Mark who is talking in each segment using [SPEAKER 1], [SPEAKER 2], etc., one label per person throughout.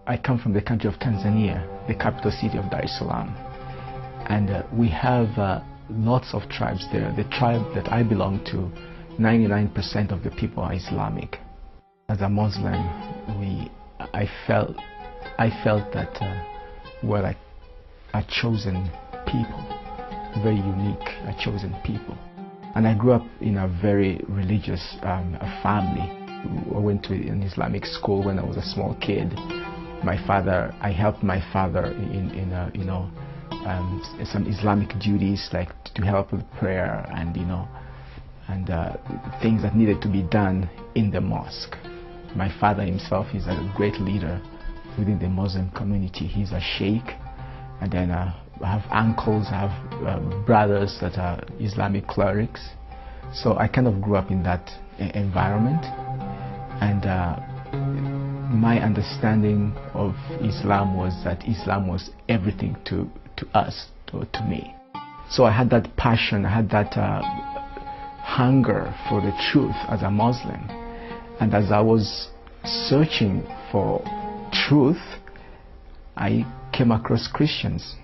[SPEAKER 1] I come from the country of Tanzania, the capital city of Dar es Salaam. And we have lots of tribes there. The tribe that I belong to, 99% of the people are Islamic. As a Muslim, I felt that we're like a chosen people, very unique, a chosen people. And I grew up in a very religious family. I went to an Islamic school when I was a small kid. I helped my father in some Islamic duties, like to help with prayer and things that needed to be done in the mosque. My father himself is a great leader within the Muslim community. He's a sheikh, and then I have uncles, I have brothers that are Islamic clerics. So I kind of grew up in that environment, and my understanding of Islam was that Islam was everything to us, to me. So I had that passion, I had that hunger for the truth as a Muslim. And as I was searching for truth, I came across Christians.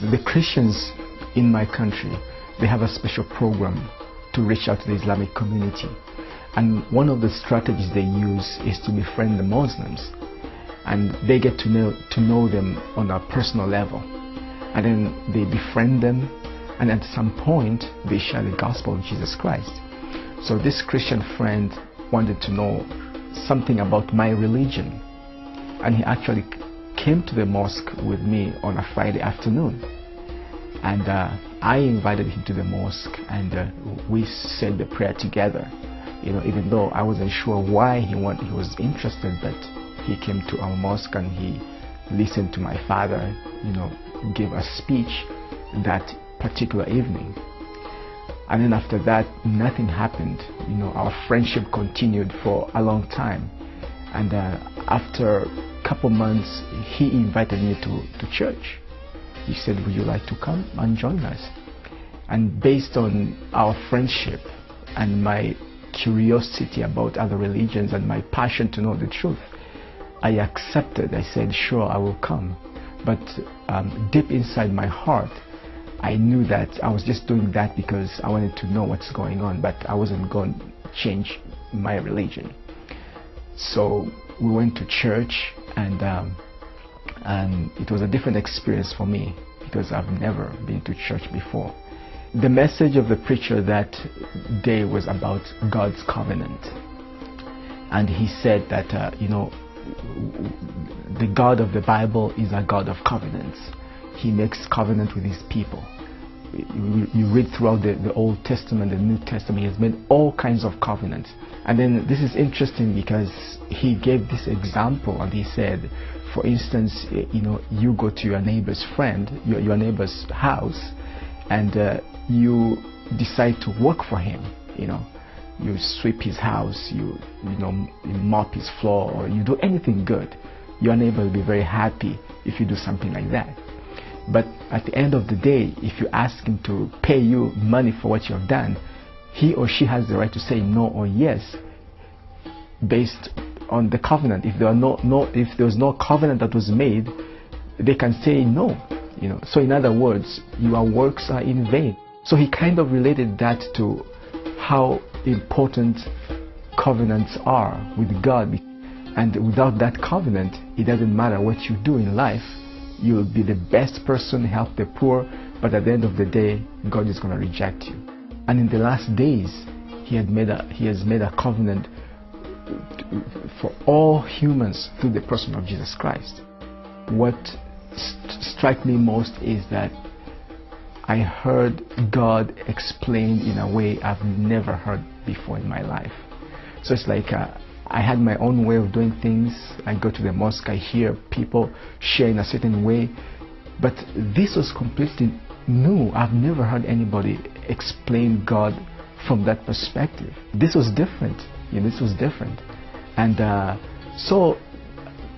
[SPEAKER 1] The Christians in my country, they have a special program to reach out to the Islamic community. And one of the strategies they use is to befriend the Muslims. And they get to know them on a personal level. And then they befriend them, and at some point they share the gospel of Jesus Christ. So this Christian friend wanted to know something about my religion, and he actually came to the mosque with me on a Friday afternoon. And I invited him to the mosque, and we said the prayer together. Even though I wasn't sure why he was interested, but he came to our mosque and he listened to my father, give a speech that particular evening. And then after that, nothing happened. Our friendship continued for a long time. And after a couple months, he invited me to church. He said, "Would you like to come and join us?" And based on our friendship and my curiosity about other religions and my passion to know the truth, I accepted. I said, "Sure, I will come." But deep inside my heart, I knew that I was just doing that because I wanted to know what's going on, but I wasn't going to change my religion. So we went to church, and it was a different experience for me because I've never been to church before. The message of the preacher that day was about God's covenant. And he said that, the God of the Bible is a God of covenants. He makes covenant with his people. You read throughout the Old Testament, the New Testament, he has made all kinds of covenants. And then this is interesting because he gave this example, and he said, for instance, you go to your neighbor's friend, your neighbor's house, and you decide to work for him. You sweep his house, you mop his floor, or you do anything good. Your neighbor will be very happy if you do something like that. But at the end of the day, if you ask him to pay you money for what you have done, he or she has the right to say no or yes based on the covenant. If there was no covenant that was made, they can say no. So in other words, your works are in vain. So he kind of related that to how important covenants are with God. And without that covenant, it doesn't matter what you do in life. You'll be the best person, help the poor, but at the end of the day, God is going to reject you. And in the last days, he has made a covenant for all humans through the person of Jesus Christ. What struck me most is that I heard God explained in a way I've never heard before in my life. So it's like I had my own way of doing things. I go to the mosque, I hear people share in a certain way, but this was completely new. I've never heard anybody explain God from that perspective. This was different. This was different. And so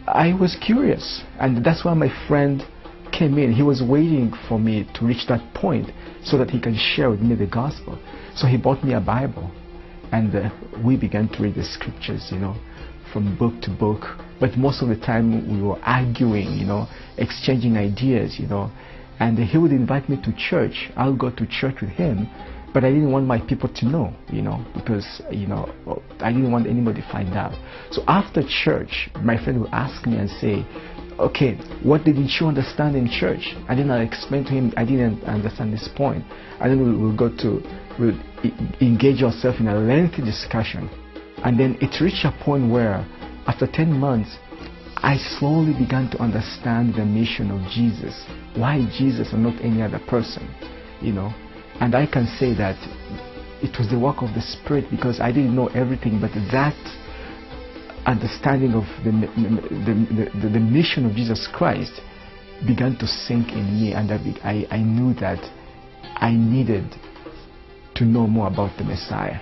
[SPEAKER 1] I was curious, and that's why my friend came in. He was waiting for me to reach that point so that he can share with me the gospel. So he bought me a Bible, and we began to read the scriptures, from book to book, but most of the time we were arguing, exchanging ideas, and he would invite me to church. I'll go to church with him, but I didn't want my people to know, because, I didn't want anybody to find out. So after church, my friend would ask me and say, okay, what didn't you understand in church? And then I'll explain to him, I didn't understand this point. And then we'll engage ourselves in a lengthy discussion. And then it reached a point where, after 10 months, I slowly began to understand the mission of Jesus. Why Jesus and not any other person, And I can say that it was the work of the Spirit, because I didn't know everything, but that understanding of the mission of Jesus Christ began to sink in me, and I knew that I needed to know more about the Messiah.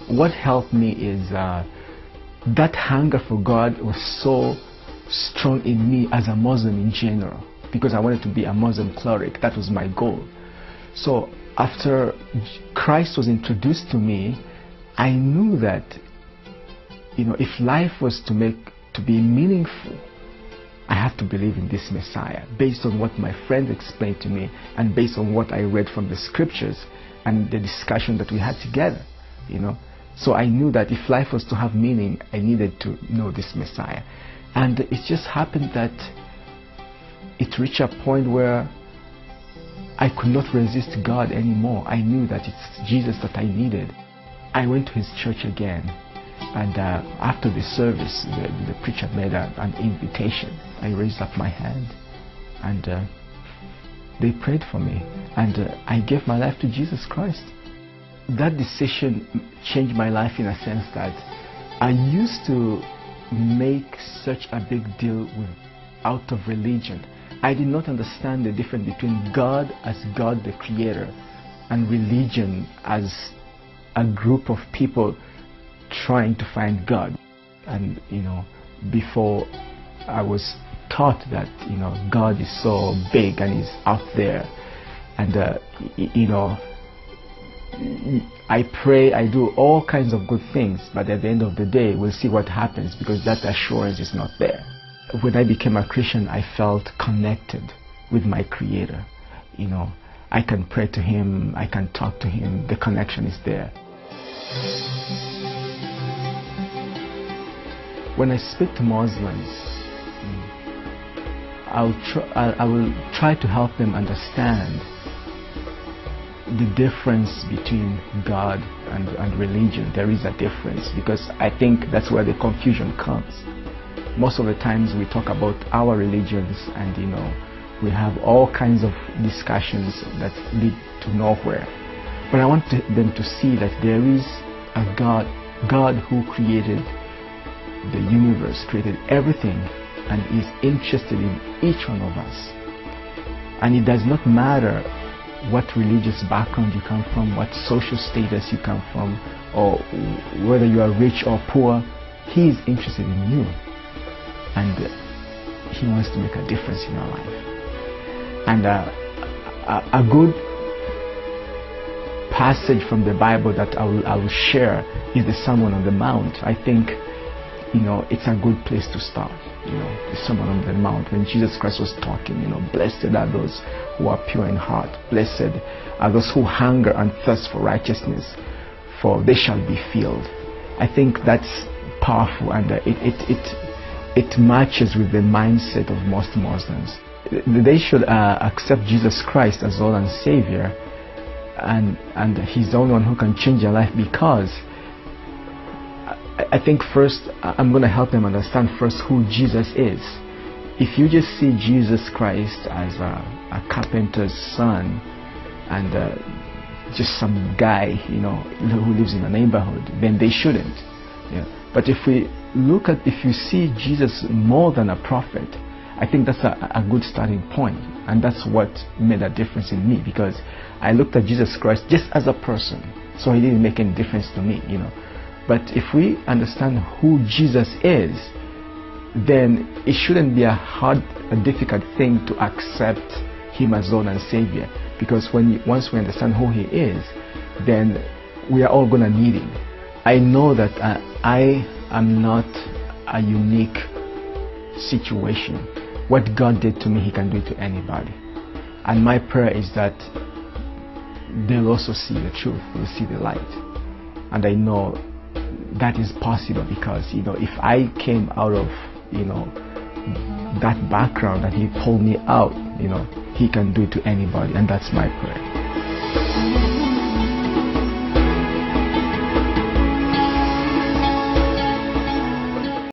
[SPEAKER 1] What helped me is that hunger for God was so strong in me as a Muslim in general, because I wanted to be a Muslim cleric. That was my goal. So after Christ was introduced to me, I knew that if life was to be meaningful, I have to believe in this Messiah, based on what my friends explained to me and based on what I read from the scriptures and the discussion that we had together, So I knew that if life was to have meaning, I needed to know this Messiah. And it just happened that it reached a point where I could not resist God anymore. I knew that it's Jesus that I needed. I went to his church again. And after the service, the preacher made an invitation. I raised up my hand, and they prayed for me, and I gave my life to Jesus Christ. That decision changed my life in a sense that I used to make such a big deal out of religion. I did not understand the difference between God as God the Creator and religion as a group of people trying to find God. And before I was taught that God is so big and He's out there, and I pray, I do all kinds of good things, but at the end of the day we'll see what happens, because that assurance is not there. When I became a Christian, I felt connected with my Creator. I can pray to Him, I can talk to Him, the connection is there. When I speak to Muslims, I will try to help them understand the difference between God and religion. There is a difference, because I think that's where the confusion comes. Most of the times we talk about our religions, and we have all kinds of discussions that lead to nowhere. But I want them to see that there is a God who created the universe, created everything, and is interested in each one of us. And it does not matter what religious background you come from, what social status you come from, or whether you are rich or poor. He is interested in you, and He wants to make a difference in your life. And a good passage from the Bible that I will share is the Sermon on the Mount. I think it's a good place to start. The Sermon on the Mount, when Jesus Christ was talking, blessed are those who are pure in heart, blessed are those who hunger and thirst for righteousness, for they shall be filled. I think that's powerful, and it matches with the mindset of most Muslims. They should accept Jesus Christ as Lord and Savior, and He's the only one who can change their life, because I think first I'm going to help them understand first who Jesus is. If you just see Jesus Christ as a carpenter's son and just some guy who lives in a neighborhood, then they shouldn't. But if you see Jesus more than a prophet, I think that's a good starting point. And that's what made a difference in me, because I looked at Jesus Christ just as a person, so He didn't make any difference to me. But if we understand who Jesus is, then it shouldn't be a difficult thing to accept Him as Lord and Savior, because once we understand who He is, then we are all going to need Him. I know that I am not a unique situation. What God did to me, He can do it to anybody. And my prayer is that they'll also see the truth, they'll see the light. And I know that is possible because, if I came out of, that background and He pulled me out, He can do it to anybody, and that's my prayer.